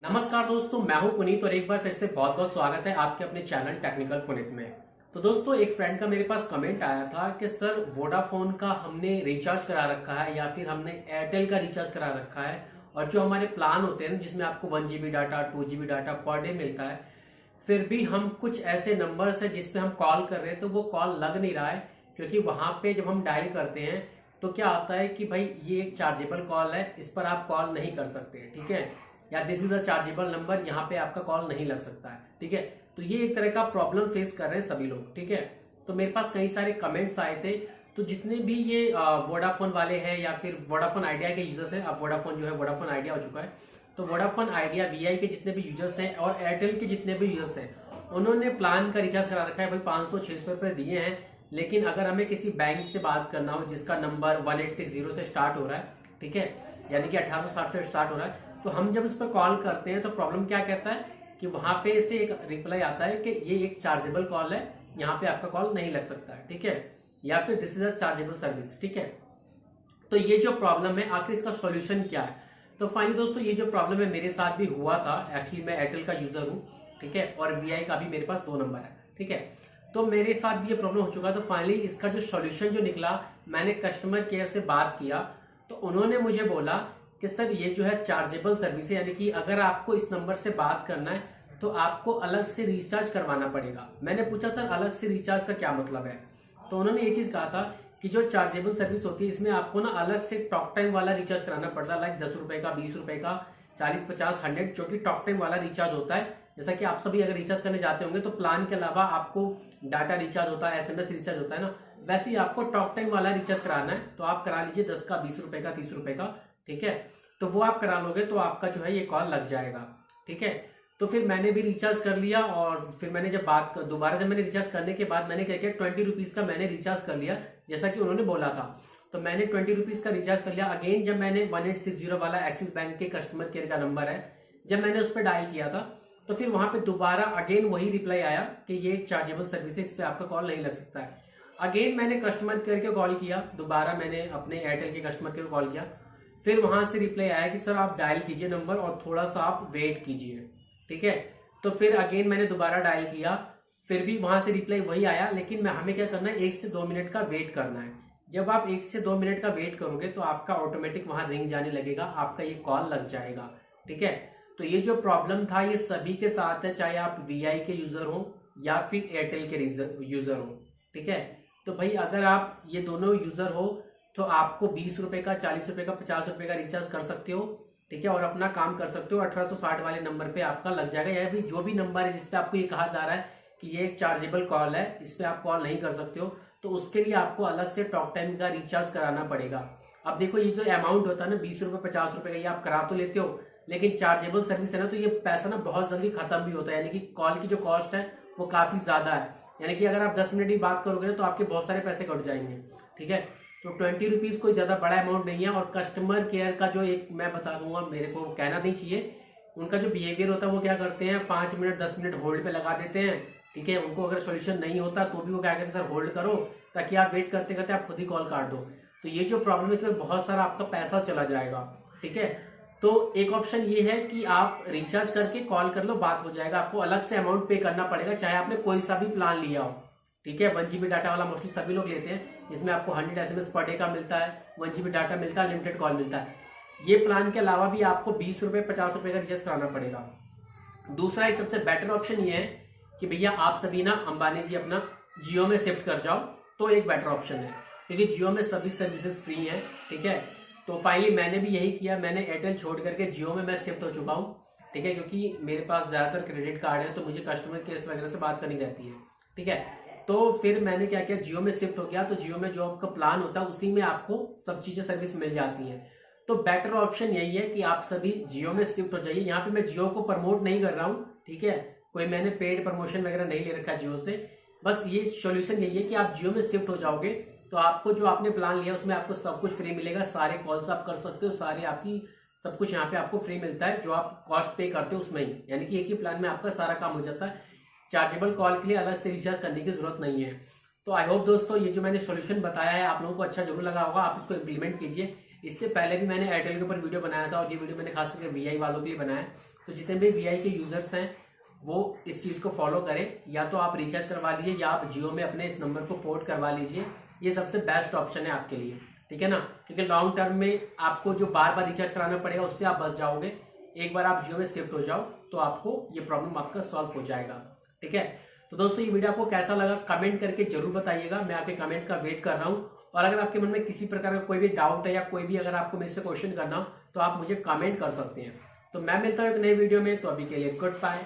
नमस्कार दोस्तों, मैं हूं पुनीत और एक बार फिर से बहुत बहुत स्वागत है आपके अपने चैनल टेक्निकल पुनीत में। तो दोस्तों, एक फ्रेंड का मेरे पास कमेंट आया था कि सर वोडाफोन का हमने रिचार्ज करा रखा है या फिर हमने एयरटेल का रिचार्ज करा रखा है और जो हमारे प्लान होते हैं जिसमें आपको 1 GB data 2 GB data per day मिलता है, फिर भी हम कुछ ऐसे नंबर्स है जिसपे हम कॉल कर रहे हैं तो वो कॉल लग नहीं रहा है, क्योंकि वहां पे जब हम डायल करते हैं तो क्या आता है कि भाई ये एक चार्जेबल कॉल है, इस पर आप कॉल नहीं कर सकते। ठीक है, या this is a chargeable number, यहाँ पे आपका कॉल नहीं लग सकता है। ठीक है, तो ये एक तरह का प्रॉब्लम फेस कर रहे हैं सभी लोग। ठीक है, तो मेरे पास कई सारे कमेंट्स आए थे, तो जितने भी ये वोडाफोन वाले हैं या फिर वोडाफोन आइडिया के यूजर्स हैं, अब वोडाफोन जो है वोडाफोन आइडिया हो चुका है, तो वोडाफोन आइडिया वीआई के जितने भी यूजर्स हैं और एयरटेल के जितने भी यूजर्स हैं, उन्होंने प्लान का रिचार्ज करा रखा है। भाई 500-600 रुपए दिए हैं, लेकिन अगर हमें किसी बैंक से बात करना हो जिसका नंबर 1860 से स्टार्ट हो रहा है, ठीक है, यानी कि 1860 से स्टार्ट हो रहा है, तो हम जब इस पर कॉल करते हैं तो प्रॉब्लम क्या कहता है कि वहां पे से एक रिप्लाई आता है कि ये एक चार्जेबल कॉल है, यहाँ पे आपका कॉल नहीं लग सकता है। ठीक है, या फिर this is a chargeable service. ठीक है, तो ये जो प्रॉब्लम है आखिर इसका सॉल्यूशन क्या है? तो फाइनली दोस्तों, ये जो प्रॉब्लम है मेरे साथ भी हुआ था। एक्चुअली मैं एयरटेल का यूजर हूँ, ठीक है, और वीआई का भी मेरे पास 2 नंबर है। ठीक है, तो मेरे साथ भी ये प्रॉब्लम हो चुका। तो फाइनली इसका जो सॉल्यूशन जो निकला, मैंने कस्टमर केयर से बात किया तो उन्होंने मुझे बोला कि सर ये जो है चार्जेबल सर्विस है, यानी कि अगर आपको इस नंबर से बात करना है तो आपको अलग से रिचार्ज करवाना पड़ेगा। मैंने पूछा सर अलग से रिचार्ज का क्या मतलब है? तो उन्होंने ये चीज कहा था कि जो चार्जेबल सर्विस होती है इसमें आपको ना अलग से टॉक टाइम वाला रिचार्ज कराना पड़ता है, लाइक 10 रुपए का, 20 रुपए का, 40, 50, 100, जो कि टॉक टाइम वाला रिचार्ज होता है। जैसा कि आप सभी अगर रिचार्ज करने जाते होंगे तो प्लान के अलावा आपको डाटा रिचार्ज होता है, एसएमएस रिचार्ज होता है ना, वैसे ही आपको टॉक टाइम वाला रिचार्ज कराना है। तो आप करा लीजिए 10 का, 20 रुपए का, 30 रुपए का। ठीक है, तो वो आप करा लोगे तो आपका जो है ये कॉल लग जाएगा। ठीक है, तो फिर मैंने भी रिचार्ज कर लिया और फिर मैंने जब दोबारा जब मैंने रिचार्ज करने के बाद मैंने क्या किया, 20 रुपीज का मैंने रिचार्ज कर लिया जैसा कि उन्होंने बोला था। तो मैंने 20 रुपीज का रिचार्ज कर लिया। अगेन जब मैंने 1860 वाला एक्सिस बैंक के कस्टमर केयर का नंबर है, जब मैंने उस पर डायल किया था तो फिर वहां पे दोबारा अगेन वही रिप्लाई आया कि ये एक चार्जेबल सर्विस है, इस पे आपका कॉल नहीं लग सकता है। अगेन मैंने कस्टमर केयर को कॉल किया, दोबारा मैंने अपने एयरटेल के कस्टमर केयर को कॉल किया, फिर वहां से रिप्लाई आया कि सर आप डायल कीजिए नंबर और थोड़ा सा आप वेट कीजिए। ठीक है, तो फिर अगेन मैंने दोबारा डायल किया, फिर भी वहां से रिप्लाई वही आया, लेकिन हमें क्या करना है, 1 से 2 मिनट का वेट करना है। जब आप 1 से 2 मिनट का वेट करोगे तो आपका ऑटोमेटिक वहां रिंग जाने लगेगा, आपका ये कॉल लग जाएगा। ठीक है, तो ये जो प्रॉब्लम था ये सभी के साथ है, चाहे आप वीआई के यूजर हो या फिर एयरटेल के यूजर हो। ठीक है, तो भाई अगर आप ये दोनों यूजर हो तो आपको 20 रुपए का, 40 रुपए का, 50 रुपए का रिचार्ज कर सकते हो। ठीक है, और अपना काम कर सकते हो। 1860 वाले नंबर पे आपका लग जाएगा, या भी जो भी नंबर है जिसपे आपको ये कहा जा रहा है कि ये एक चार्जेबल कॉल है, इस पे आप कॉल नहीं कर सकते हो, तो उसके लिए आपको अलग से टॉक टाइम का रिचार्ज कराना पड़ेगा। अब देखो ये जो अमाउंट होता है ना, 20 रुपए 50 रुपए का, ये आप करा तो लेते हो, लेकिन चार्जेबल सर्विस है ना, तो ये पैसा ना बहुत जल्दी खत्म भी होता है, यानी कि कॉल की जो कॉस्ट है वो काफी ज्यादा है। यानी कि अगर आप 10 मिनट की बात करोगे ना तो आपके बहुत सारे पैसे कट जाएंगे। ठीक है, तो 20 रुपीज कोई ज्यादा बड़ा अमाउंट नहीं है। और कस्टमर केयर का जो एक मैं बता दूंगा, मेरे को कहना नहीं चाहिए, उनका जो बिहेवियर होता है वो क्या करते हैं, 5 मिनट 10 मिनट होल्ड पे लगा देते हैं। ठीक है, उनको अगर सोल्यूशन नहीं होता तो भी वो क्या कहते हैं, सर होल्ड करो, ताकि आप वेट करते करते आप खुद ही कॉल काट दो। तो ये जो प्रॉब्लम है इसमें बहुत सारा आपका पैसा चला जाएगा। ठीक है, तो एक ऑप्शन ये है कि आप रिचार्ज करके कॉल कर लो, बात हो जाएगा। आपको अलग से अमाउंट पे करना पड़ेगा, चाहे आपने कोई सा भी प्लान लिया हो। ठीक है, 1 GB डाटा वाला मोस्टली सभी लोग लेते हैं, जिसमें आपको 100 SMS पर डे का मिलता है, 1 GB डाटा मिलता है, लिमिटेड कॉल मिलता है। ये प्लान के अलावा भी आपको 20 रुपए 50 रुपए का रिचार्ज कराना पड़ेगा। दूसरा एक सबसे बेटर ऑप्शन ये है कि भैया आप सभी ना अंबानी जी अपना जियो में शिफ्ट कर जाओ, तो एक बेटर ऑप्शन है, क्योंकि जियो में सभी सर्विसेज फ्री है। ठीक है, तो फाइनली मैंने भी यही किया, मैंने एयरटेल छोड़ करके जियो में मैं शिफ्ट हो चुका हूँ। ठीक है, क्योंकि मेरे पास ज्यादातर क्रेडिट कार्ड है तो मुझे कस्टमर केयर वगैरह से बात करनी रहती है। ठीक है, तो फिर मैंने क्या किया, जियो में शिफ्ट हो गया। तो जियो में जो आपका प्लान होता है उसी में आपको सब चीजें सर्विस मिल जाती है। तो बेटर ऑप्शन यही है कि आप सभी जियो में शिफ्ट हो जाइए। यहाँ पे मैं जियो को प्रमोट नहीं कर रहा हूँ, ठीक है, कोई मैंने पेड प्रमोशन वगैरह नहीं ले रखा जियो से। बस ये सॉल्यूशन यही है कि आप जियो में शिफ्ट हो जाओगे तो आपको जो आपने प्लान लिया उसमें आपको सब कुछ फ्री मिलेगा, सारे कॉल्स आप कर सकते हो, सारे आपकी सब कुछ यहाँ पे आपको फ्री मिलता है, जो आप कॉस्ट पे करते हो उसमें ही, यानी कि एक ही प्लान में आपका सारा काम हो जाता है। चार्जेबल कॉल के लिए अलग से रिचार्ज करने की जरूरत नहीं है। तो आई होप दोस्तों ये जो मैंने सॉल्यूशन बताया है आप लोगों को अच्छा जरूर लगा होगा, आप इसको इम्प्लीमेंट कीजिए। इससे पहले भी मैंने एयरटेल के ऊपर वीडियो बनाया था और ये वीडियो मैंने खास करके वीआई वालों के लिए बनाया है। तो जितने भी वीआई के यूजर्स हैं वो इस चीज को फॉलो करें, या तो आप रिचार्ज करवा लीजिए या आप जियो में अपने इस नंबर को पोर्ट करवा लीजिए। ये सबसे बेस्ट ऑप्शन है आपके लिए, ठीक है ना, क्योंकि लॉन्ग टर्म में आपको जो बार बार रिचार्ज कराना पड़ेगा उससे आप बच जाओगे। एक बार आप जियो में शिफ्ट हो जाओ तो आपको ये प्रॉब्लम आपका सॉल्व हो जाएगा, ठीक है। तो दोस्तों ये वीडियो आपको कैसा लगा कमेंट करके जरूर बताइएगा, मैं आपके कमेंट का वेट कर रहा हूँ। और अगर आपके मन में किसी प्रकार का कोई भी डाउट है या कोई भी अगर आपको मेरे से क्वेश्चन करना हो तो आप मुझे कमेंट कर सकते हैं। तो मैं मिलता हूँ एक नई वीडियो में, तो अभी के लिए गुड बाय।